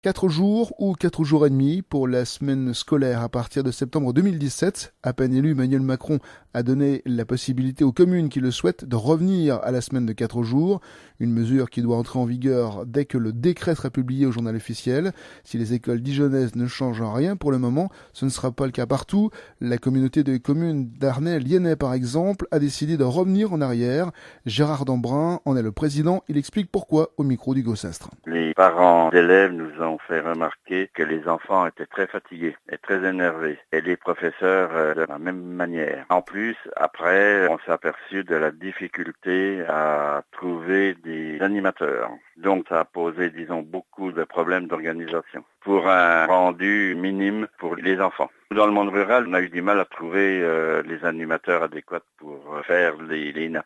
4 jours ou 4 jours et demi pour la semaine scolaire à partir de septembre 2017. À peine élu, Emmanuel Macron a donné la possibilité aux communes qui le souhaitent de revenir à la semaine de 4 jours. Une mesure qui doit entrer en vigueur dès que le décret sera publié au journal officiel. Si les écoles dijonnaises ne changent rien pour le moment, ce ne sera pas le cas partout. La communauté de communes d'Arnay-Lienay, par exemple, a décidé de revenir en arrière. Gérard Dambrun en est le président. Il explique pourquoi au micro du Gossastre. Les parents d'élèves nous ont fait remarquer que les enfants étaient très fatigués et très énervés. Et les professeurs de la même manière. En plus, après, on s'est aperçu de la difficulté à trouver des animateurs. Donc ça a posé, disons, beaucoup de problèmes d'organisation pour un rendu minime pour les enfants. Dans le monde rural, on a eu du mal à trouver les animateurs adéquats pour faire les nappes.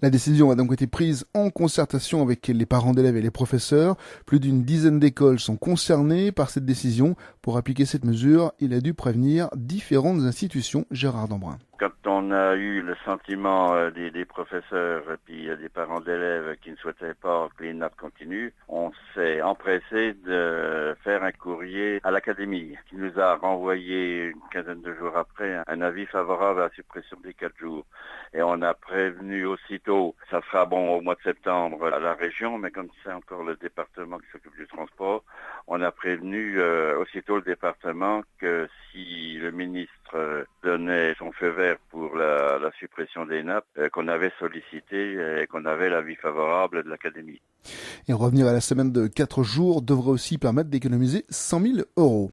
La décision a donc été prise en concertation avec les parents d'élèves et les professeurs. Plus d'une dizaine d'écoles sont concernées par cette décision. Pour appliquer cette mesure, il a dû prévenir différentes institutions. Gérard Dambrun. Quand on a eu le sentiment des professeurs et puis des parents d'élèves qui ne souhaitaient pas que les nappes continuent, on s'est empressé de faire un courrier à l'académie qui nous a renvoyé une quinzaine de jours après un avis favorable à la suppression des 4 jours. Et on a prévenu aussitôt, ça sera bon au mois de septembre à la région, mais comme c'est encore le département qui s'occupe du transport, on a prévenu aussitôt le département que si le ministre donnait son feu vert pour la suppression des nappes, qu'on avait sollicité et qu'on avait l'avis favorable de l'académie. Et revenir à la semaine de 4 jours devrait aussi permettre d'économiser 100 000 euros.